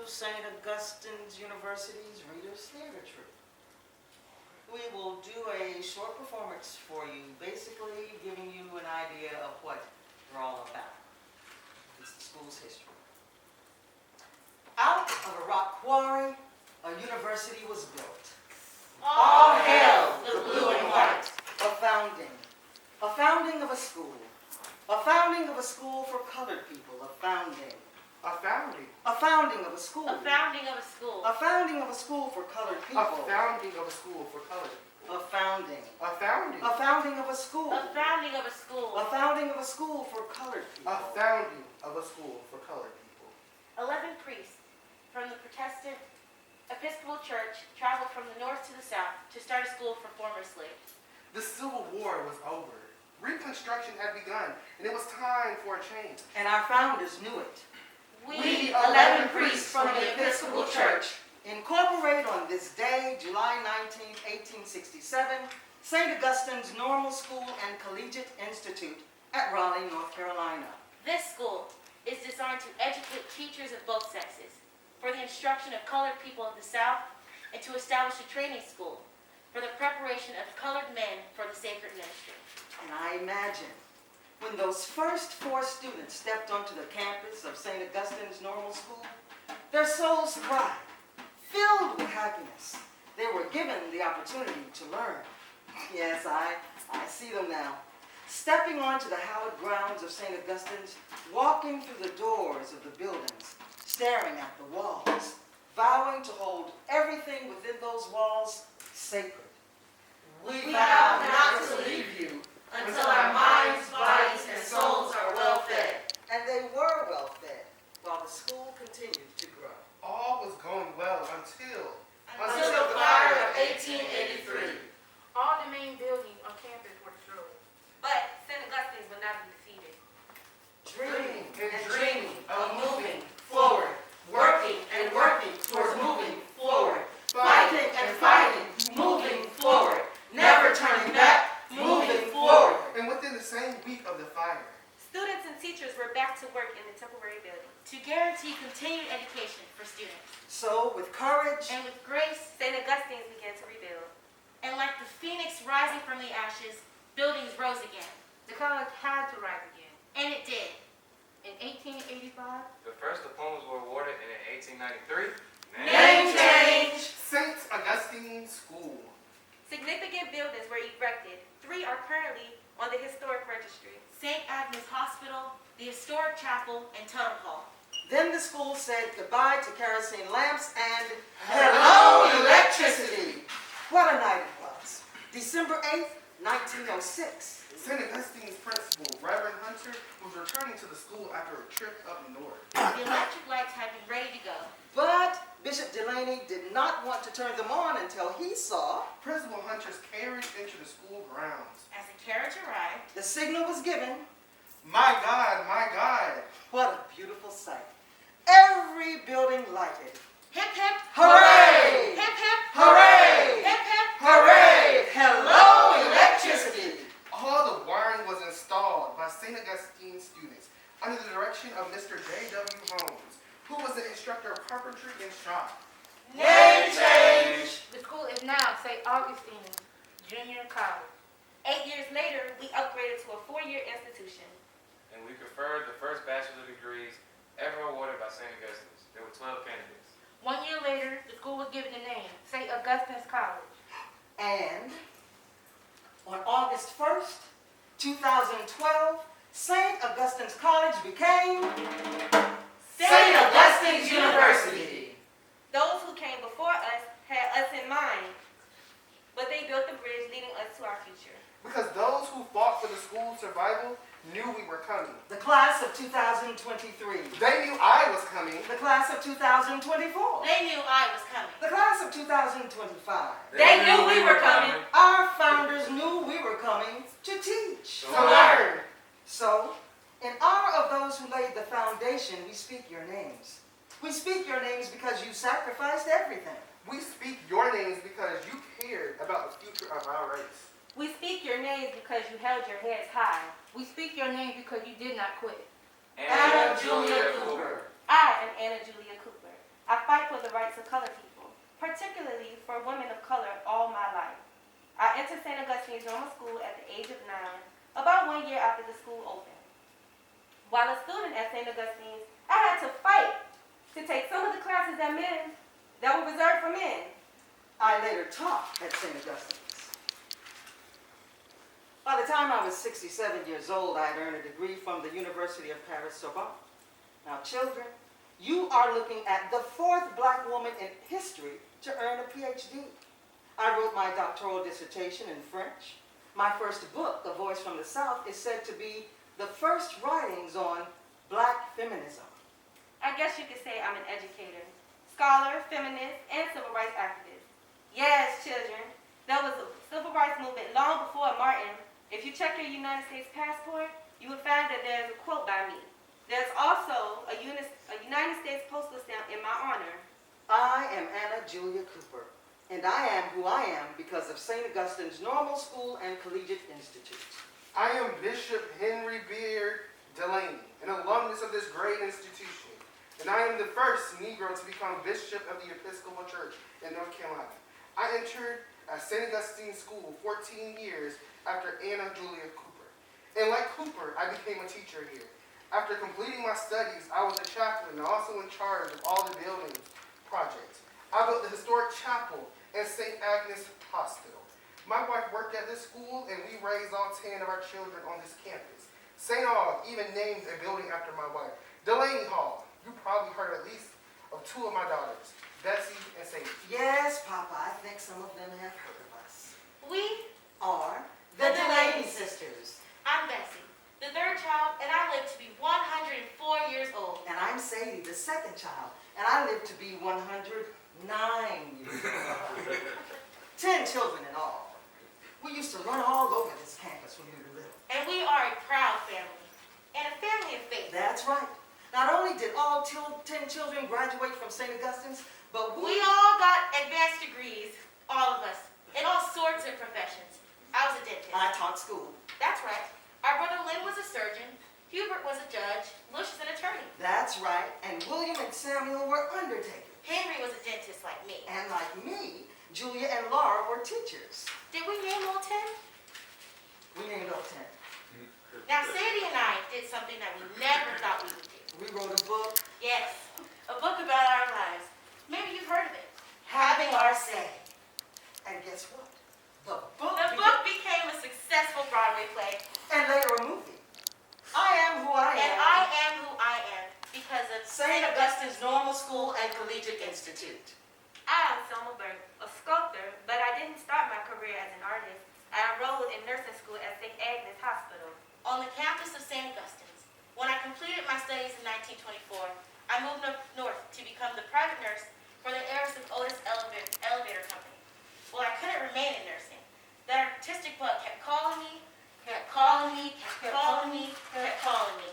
St. Augustine's University's Readers Theater Troupe. We will do a short performance for you, basically giving you an idea of what we're all about. It's the school's history. Out of a rock quarry, a university was built. All hail the blue and white. A founding of a school. A founding of a school for colored people. A founding. A founding. A founding of a school. A founding of a school. A founding of a school for colored people. A founding of a school for colored people. A founding. A founding. A founding of a school. A founding of a school. A founding of a school for colored people. A founding of a school for colored people. 11 priests from the Protestant Episcopal Church traveled from the north to the south to start a school for former slaves. The Civil War was over. Reconstruction had begun, and it was time for a change. And our founders knew it. We, 11 priests from the Episcopal Church, incorporate on this day, July 19, 1867, St. Augustine's Normal School and Collegiate Institute at Raleigh, North Carolina. This school is designed to educate teachers of both sexes for the instruction of colored people of the South and to establish a training school for the preparation of colored men for the sacred ministry. And I imagine when those first 4 students stepped onto the campus of St. Augustine's Normal School, their souls cried, filled with happiness. They were given the opportunity to learn. Yes, I see them now. Stepping onto the hallowed grounds of St. Augustine's, walking through the doors of the buildings, staring at the walls, vowing to hold everything within those walls sacred. We vow not to leave you until our minds, bodies, and souls are well fed. And they were well fed, while the school continued to grow. All was going well until the fire of 1883. All the main buildings on campus were destroyed. But St. Augustine's would not be defeated. Dreaming and dreaming of moving forward, working and working towards moving forward, fighting and fighting, moving forward, never turning back, moving forward. And within the same week of the fire, Students and teachers were back to work in the temporary building to guarantee continued education for students. So, with courage And with grace, St. Augustine's began to rebuild. And like the phoenix rising from the ashes, buildings rose again. The college had to rise again. And it did. In 1885, The first diplomas were awarded, and in 1893, Name change! St. Augustine School. Significant buildings were erected. 3 are currently on the historic registry. St. Agnes Hospital, the historic chapel, and Tuttle Hall. then the school said goodbye to kerosene lamps and hello electricity. What a night it was. December 8th, 1906. St. Augustine's principal, Reverend Hunter, was returning to the school after a trip up north. The electric lights had been ready to go. But Bishop Delaney did not want to turn them on until he saw Principal Hunter's carriage into the school grounds. As the carriage arrived, the signal was given. My God, my God. What a beautiful sight. Every building lighted. hip hip, Hooray! hip hip, Hooray! hip hip, Hooray! Hello electricity. All the wiring was installed by St. Augustine students under the direction of Mr. J.W. Holmes, who was the instructor of carpentry and shop. Name change. the school is now St. Augustine's Junior College. 8 years later, we upgraded to a 4-year institution. and we conferred the first bachelor degrees ever awarded by St. Augustine's. There were 12 candidates. 1 year later, the school was given the name St. Augustine's College. And on August 1st, 2012, St. Augustine's College became St. Augustine's University. Those who came before us had us in mind, but they built the bridge leading us to our future. Because those who fought for the school's survival knew we were coming. The class of 2023. They knew I was coming. The class of 2024. They knew I was coming. The class of 2025. They knew we were coming. Our founders knew we were coming to teach. To learn. So, in honor of those who laid the foundation, we speak your names. We speak your names because you sacrificed everything. We speak your names because you cared about the future of our race. We speak your names because you held your heads high. We speak your name because you did not quit. Anna Julia Cooper. I am Anna Julia Cooper. I fight for the rights of colored people, particularly for women of color all my life. I entered St. Augustine's Normal School at the age of 9, about 1 year after the school opened. While a student at St. Augustine's, I had to fight to take some of the classes that were reserved for men. I later taught at St. Augustine's. By the time I was 67 years old, I had earned a degree from the University of Paris-Sorbonne. Now, children, you are looking at the 4th black woman in history to earn a PhD. I wrote my doctoral dissertation in French. My first book, A Voice from the South, is said to be the first writings on black feminism. I guess you could say I'm an educator, scholar, feminist, and civil rights activist. Yes, children, there was a civil rights movement long before Martin. If you check your United States passport, you will find that there's a quote by me. There's also a United States postal stamp in my honor. I am Anna Julia Cooper, and I am who I am because of St. Augustine's Normal School and Collegiate Institute. I am Bishop Henry Beard Delaney, an alumnus of this great institution, and I am the first Negro to become Bishop of the Episcopal Church in North Carolina. I entered St. Augustine School 14 years after Anna Julia Cooper. And like Cooper, I became a teacher here. After completing my studies, I was a chaplain and also in charge of all the buildings projects. I built the historic chapel and St. Agnes Hospital. My wife worked at this school, and we raised all 10 of our children on this campus. St. Aug even named a building after my wife, Delaney Hall. You probably heard at least of 2 of my daughters, Betsy and Sadie. Yes, Papa, I think some of them have heard of us. We Are the Delaney sisters. I'm Bessie, the 3rd child, and I live to be 104 years old. And I'm Sadie, the 2nd child, and I live to be 109 years old. 10 children in all. We used to run all over this campus when we were little. And we are a proud family, and a family of faith. That's right. Not only did all 10 children graduate from St. Augustine's, but We all got advanced degrees, all of us, in all sorts of professions. I was a dentist. I taught school. That's right. Our brother Lynn was a surgeon, Hubert was a judge, Lucius an attorney. That's right. And William and Samuel were undertakers. Henry was a dentist like me. And like me, Julia and Laura were teachers. Did we name all 10? We named all 10. Now, Sadie and I did something that we never thought we would do. We wrote a book, Yes, a book about our lives. Maybe you've heard of it. Having Our Say. And guess what? The The book became a successful Broadway play, and later a movie. I am who I am. and I am who I am because of St. Augustine's Normal School and Collegiate Institute. I'm Selma Burke, a sculptor, but I didn't start my career as an artist. I enrolled in nursing school at St. Agnes Hospital. on the campus of St. Augustine's. When I completed my studies in 1924, I moved up north to become the private nurse for the heirs of Otis Elevator Company. Well, I couldn't remain in nursing. That artistic bug kept calling me, kept calling me, kept calling me, kept calling me.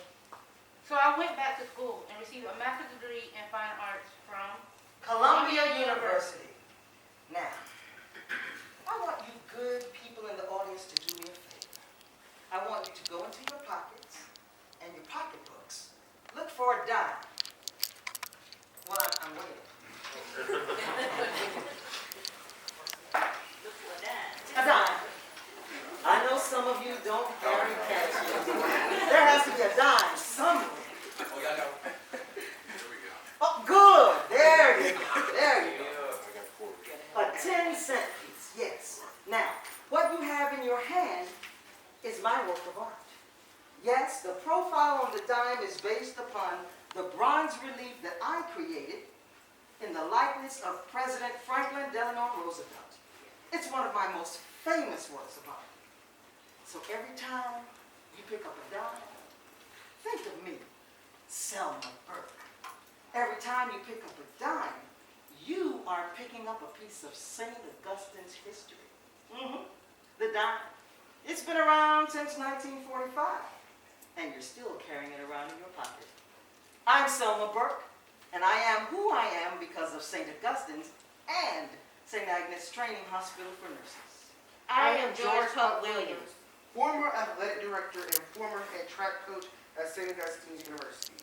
So I went back to school and received a master's degree in fine arts from Columbia University. Now, I want you good people in the audience to do me a favor. I want you to go into your pockets and your pocketbooks. Look for a dime. Well, I'm waiting. A dime. I know some of you don't carry cash. There has to be a dime somewhere. Oh, y'all know. Here we go. Oh, good. There you go. There you go. A 10-cent piece, yes. Now, what you have in your hand is my work of art. Yes, the profile on the dime is based upon the bronze relief that I created in the likeness of President Franklin Delano Roosevelt. It's one of my most famous works of art. So every time you pick up a dime, think of me, Selma Burke. Every time you pick up a dime, you are picking up a piece of St. Augustine's history. The dime. It's been around since 1945, and you're still carrying it around in your pocket. I'm Selma Burke, and I am who I am because of St. Augustine's and St. Agnes Training Hospital for Nurses. I am George Puck Williams. Former athletic director and former head track coach at St. Augustine's University.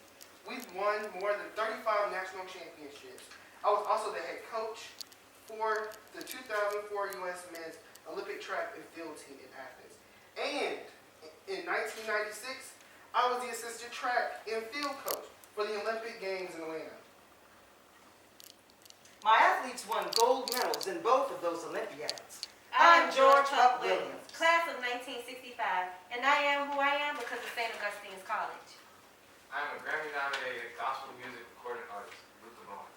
We've won more than 35 national championships. I was also the head coach for the 2004 U.S. Men's Olympic Track and Field Team in Athens. And in 1996, I was the assistant track and field coach for the Olympic Games in Atlanta. My athletes won gold medals in both of those Olympiads. I'm I'm George George Huck Huck Williams, Williams. class of 1965, and I am who I am because of St. Augustine's College. I am a Grammy-nominated gospel music recording artist, Luther Vaughn.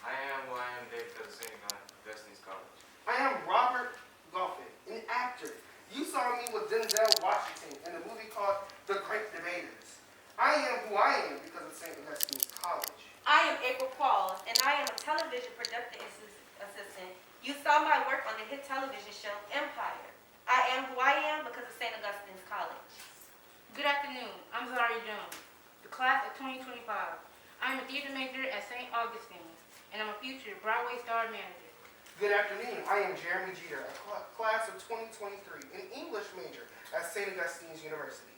I am who I am today because of St. Augustine's College. I am Robert Goffin, an actor. You saw me with Denzel Washington in a movie called The Great Debaters. I am who I am because of St. Augustine's College. I am April Qualls, and I am a television production assistant. You saw my work on the hit television show Empire. I am who I am because of St. Augustine's College. Good afternoon. I'm Zaria Jones, the class of 2025. I'm a theater major at St. Augustine's, and I'm a future Broadway star manager. Good afternoon. I am Jeremy Jeter, a class of 2023, an English major at St. Augustine's University.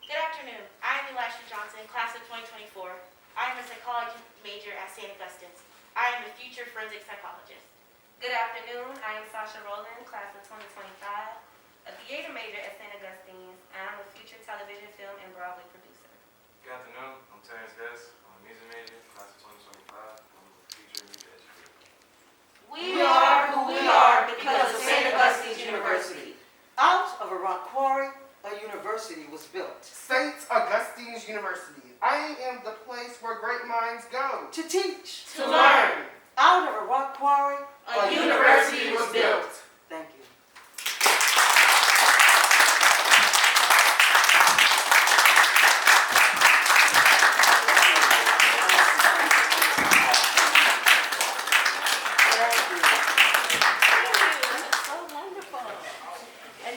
Good afternoon. I am Elisha Johnson, class of 2024. I am a psychology major at St. Augustine's. I am a future forensic psychologist. Good afternoon. I am Sasha Rowland, class of 2025, a theater major at St. Augustine's, and I'm a future television, film, and Broadway producer. Good afternoon. I'm Terrence Guest. I'm a music major, class of 2025. I'm a future music educator. We are who we are because of St. Augustine's University. Out of a rock quarry, a university was built. St. Augustine's University. I am the place where great minds go. To teach. To learn. Out of a rock quarry, A university was built. Thank you. Thank you.